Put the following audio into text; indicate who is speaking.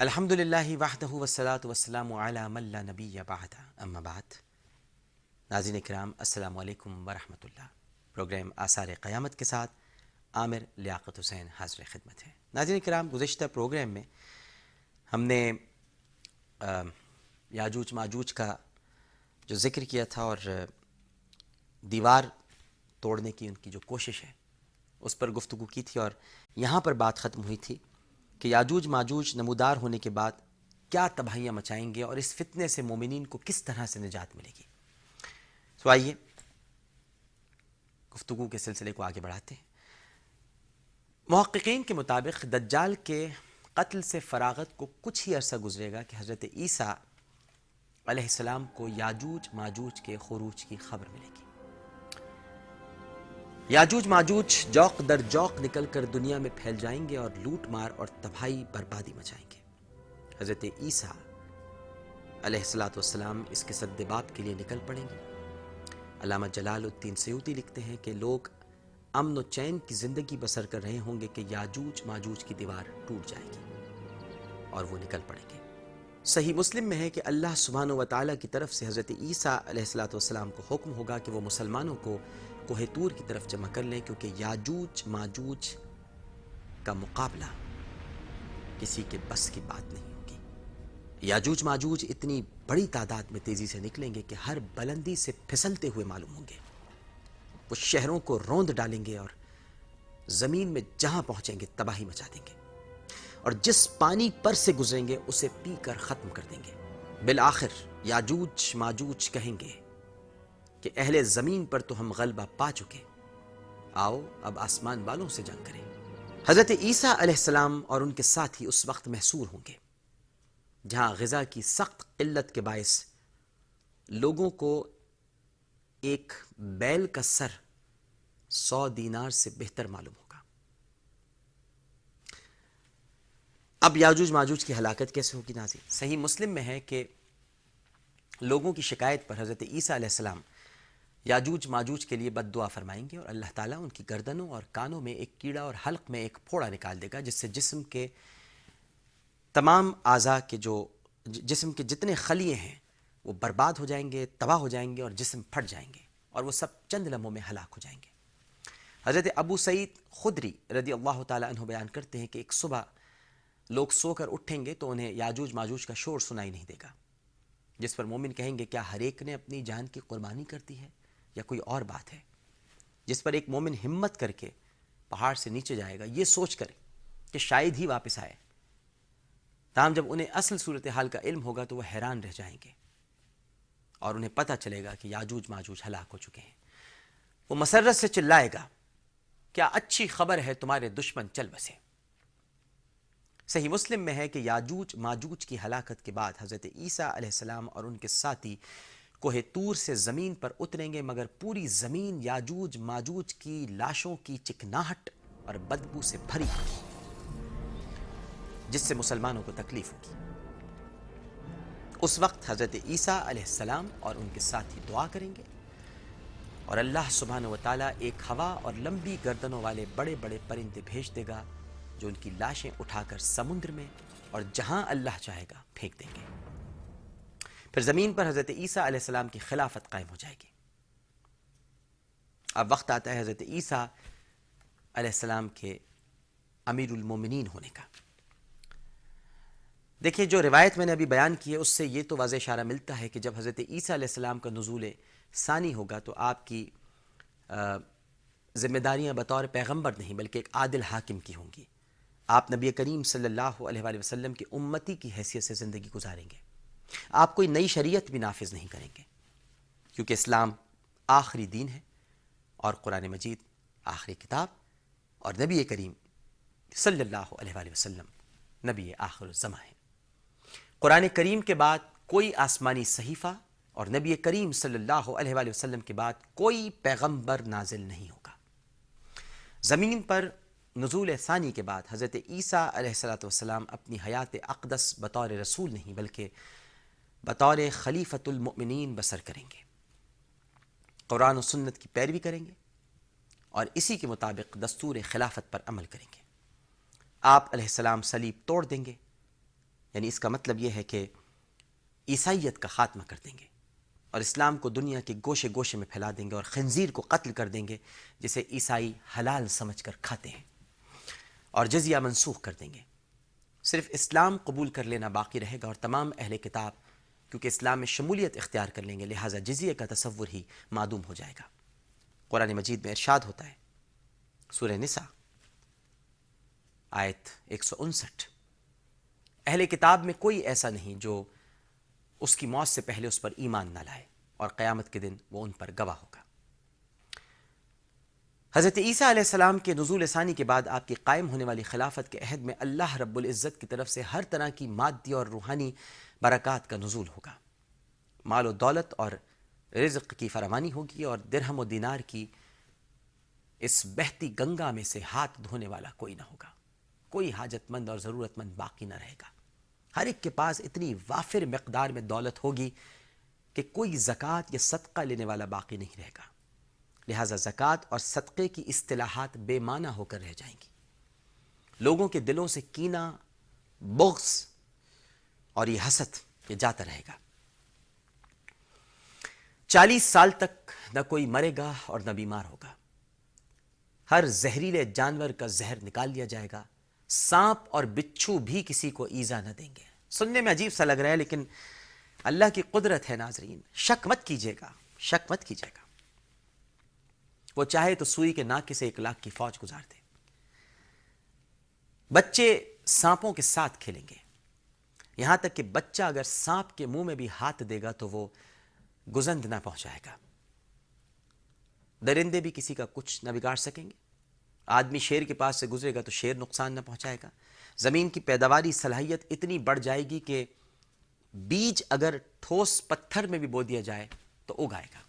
Speaker 1: الحمد للہ وحدہ والصلاۃ والسلام علی من لا نبی بعد اما بعد. ناظرین کرام السلام علیکم ورحمۃ اللہ. پروگرام آثار قیامت کے ساتھ عامر لیاقت حسین حاضر خدمت ہے. ناظرین کرام، گزشتہ پروگرام میں ہم نے یاجوج ماجوج کا جو ذکر کیا تھا اور دیوار توڑنے کی ان کی جو کوشش ہے اس پر گفتگو کی تھی، اور یہاں پر بات ختم ہوئی تھی کہ یاجوج ماجوج نمودار ہونے کے بعد کیا تباہیاں مچائیں گے اور اس فتنے سے مومنین کو کس طرح سے نجات ملے گی. تو آئیے گفتگو کے سلسلے کو آگے بڑھاتے ہیں. محققین کے مطابق دجال کے قتل سے فراغت کو کچھ ہی عرصہ گزرے گا کہ حضرت عیسیٰ علیہ السلام کو یاجوج ماجوج کے خروج کی خبر ملے گی. یاجوج ماجوج جوق در جوق نکل کر دنیا میں پھیل جائیں گے اور لوٹ مار اور تباہی بربادی مچائیں گے. حضرت عیسیٰ علیہ السلام اس کے سد باب کے لیے نکل پڑیں گے. علامہ جلال الدین سیوطی لکھتے ہیں کہ لوگ امن و چین کی زندگی بسر کر رہے ہوں گے کہ یاجوج ماجوج کی دیوار ٹوٹ جائے گی اور وہ نکل پڑیں گے. صحیح مسلم میں ہے کہ اللہ سبحانہ و تعالیٰ کی طرف سے حضرت عیسیٰ علیہ السلام کو حکم ہوگا کہ وہ مسلمانوں کو کوہ طور کی طرف جمع کر لیں، کیونکہ یاجوج ماجوج کا مقابلہ کسی کے بس کی بات نہیں ہوگی. یاجوج ماجوج اتنی بڑی تعداد میں تیزی سے نکلیں گے کہ ہر بلندی سے پھسلتے ہوئے معلوم ہوں گے. وہ شہروں کو روند ڈالیں گے اور زمین میں جہاں پہنچیں گے تباہی مچا دیں گے، اور جس پانی پر سے گزریں گے اسے پی کر ختم کر دیں گے. بالآخر یاجوج ماجوج کہیں گے کہ اہل زمین پر تو ہم غلبہ پا چکے، آؤ اب آسمان والوں سے جنگ کریں. حضرت عیسیٰ علیہ السلام اور ان کے ساتھی اس وقت محصور ہوں گے جہاں غذا کی سخت قلت کے باعث لوگوں کو ایک بیل کا سر 100 دینار سے بہتر معلوم ہوگا. اب یاجوج ماجوج کی ہلاکت کیسے ہوگی ناظرین؟ صحیح مسلم میں ہے کہ لوگوں کی شکایت پر حضرت عیسیٰ علیہ السلام یاجوج ماجوج کے لیے بد دعا فرمائیں گے، اور اللہ تعالیٰ ان کی گردنوں اور کانوں میں ایک کیڑا اور حلق میں ایک پھوڑا نکال دے گا، جس سے جسم کے تمام اعضاء کے جسم کے جتنے خلیے ہیں وہ برباد ہو جائیں گے، تباہ ہو جائیں گے، اور جسم پھٹ جائیں گے اور وہ سب چند لمحوں میں ہلاک ہو جائیں گے. حضرت ابو سعید خدری رضی اللہ تعالیٰ عنہ بیان کرتے ہیں کہ ایک صبح لوگ سو کر اٹھیں گے تو انہیں یاجوج ماجوج کا شور سنائی نہیں دے گا، جس پر مومن کہیں گے کیا ہر ایک نے اپنی جان کی قربانی کر دی ہے یا کوئی اور بات ہے؟ جس پر ایک مومن ہمت کر کے پہاڑ سے نیچے جائے گا یہ سوچ کر کہ شاید ہی واپس آئے. تاہم جب انہیں اصل صورتحال کا علم ہوگا تو وہ حیران رہ جائیں گے اور انہیں پتہ چلے گا کہ یاجوج ماجوج ہلاک ہو چکے ہیں. وہ مسرت سے چلائے گا، کیا اچھی خبر ہے تمہارے دشمن چل بسے. صحیح مسلم میں ہے کہ یاجوج ماجوج کی ہلاکت کے بعد حضرت عیسیٰ علیہ السلام اور ان کے ساتھی کوہ طور سے زمین پر اتریں گے، مگر پوری زمین یاجوج ماجوج کی لاشوں کی چکناہٹ اور بدبو سے بھری ہوگی، جس سے مسلمانوں کو تکلیف ہوگی. اس وقت حضرت عیسیٰ علیہ السلام اور ان کے ساتھی دعا کریں گے اور اللہ سبحانہ و تعالیٰ ایک ہوا اور لمبی گردنوں والے بڑے بڑے پرندے بھیج دے گا جو ان کی لاشیں اٹھا کر سمندر میں اور جہاں اللہ چاہے گا پھینک دیں گے. پھر زمین پر حضرت عیسیٰ علیہ السلام کی خلافت قائم ہو جائے گی. اب وقت آتا ہے حضرت عیسیٰ علیہ السلام کے امیر المومنین ہونے کا. دیکھیے جو روایت میں نے ابھی بیان کی ہے اس سے یہ تو واضح اشارہ ملتا ہے کہ جب حضرت عیسیٰ علیہ السلام کا نزول ثانی ہوگا تو آپ کی ذمہ داریاں بطور پیغمبر نہیں بلکہ ایک عادل حاکم کی ہوں گی. آپ نبی کریم صلی اللہ علیہ وآلہ وسلم کی امتی کی حیثیت سے زندگی گزاریں گے. آپ کوئی نئی شریعت بھی نافذ نہیں کریں گے، کیونکہ اسلام آخری دین ہے اور قرآن مجید آخری کتاب، اور نبی کریم صلی اللہ علیہ وآلہ وسلم نبی آخر الزماں ہے. قرآن کریم کے بعد کوئی آسمانی صحیفہ اور نبی کریم صلی اللہ علیہ وآلہ وسلم کے بعد کوئی پیغمبر نازل نہیں ہوگا. زمین پر نزول ثانی کے بعد حضرت عیسیٰ علیہ السلام اپنی حیات اقدس بطور رسول نہیں بلکہ بطور خلیفۃ المؤمنین بسر کریں گے. قرآن و سنت کی پیروی کریں گے اور اسی کے مطابق دستور خلافت پر عمل کریں گے. آپ علیہ السلام صلیب توڑ دیں گے یعنی اس کا مطلب یہ ہے کہ عیسائیت کا خاتمہ کر دیں گے اور اسلام کو دنیا کے گوشے گوشے میں پھیلا دیں گے اور خنزیر کو قتل کر دیں گے جسے عیسائی حلال سمجھ کر کھاتے ہیں، اور جزیہ منسوخ کر دیں گے۔ صرف اسلام قبول کر لینا باقی رہے گا، اور تمام اہل کتاب کیونکہ اسلام میں شمولیت اختیار کر لیں گے، لہٰذا جزیے کا تصور ہی معدوم ہو جائے گا۔ قرآن مجید میں ارشاد ہوتا ہے، سورہ نساء آیت 159، اہل کتاب میں کوئی ایسا نہیں جو اس کی موت سے پہلے اس پر ایمان نہ لائے، اور قیامت کے دن وہ ان پر گواہ ہوگا۔ حضرت عیسیٰ علیہ السلام کے نزول ثانی کے بعد آپ کی قائم ہونے والی خلافت کے عہد میں اللہ رب العزت کی طرف سے ہر طرح کی مادی اور روحانی برکات کا نزول ہوگا، مال و دولت اور رزق کی فراوانی ہوگی، اور درہم و دینار کی اس بہتی گنگا میں سے ہاتھ دھونے والا کوئی نہ ہوگا، کوئی حاجت مند اور ضرورت مند باقی نہ رہے گا۔ ہر ایک کے پاس اتنی وافر مقدار میں دولت ہوگی کہ کوئی زکوٰۃ یا صدقہ لینے والا باقی نہیں رہے گا، لہٰذا زکوٰۃ اور صدقے کی اصطلاحات بے معنی ہو کر رہ جائیں گی، لوگوں کے دلوں سے کینہ، بغض اور یہ حسد یہ جاتا رہے گا۔ 40 سال تک نہ کوئی مرے گا اور نہ بیمار ہوگا، ہر زہریلے جانور کا زہر نکال لیا جائے گا، سانپ اور بچھو بھی کسی کو ایزا نہ دیں گے۔ سننے میں عجیب سا لگ رہا ہے، لیکن اللہ کی قدرت ہے ناظرین، شک مت کیجیے گا، شک مت کیجیے گا۔ وہ چاہے تو سوئی کے ناکے سے 1 لاکھ کی فوج گزار دے۔ بچے سانپوں کے ساتھ کھیلیں گے، یہاں تک کہ بچہ اگر سانپ کے منہ میں بھی ہاتھ دے گا تو وہ گزند نہ پہنچائے گا۔ درندے بھی کسی کا کچھ نہ بگاڑ سکیں گے، آدمی شیر کے پاس سے گزرے گا تو شیر نقصان نہ پہنچائے گا۔ زمین کی پیداواری صلاحیت اتنی بڑھ جائے گی کہ بیج اگر ٹھوس پتھر میں بھی بو دیا جائے تو اگ آئے گا۔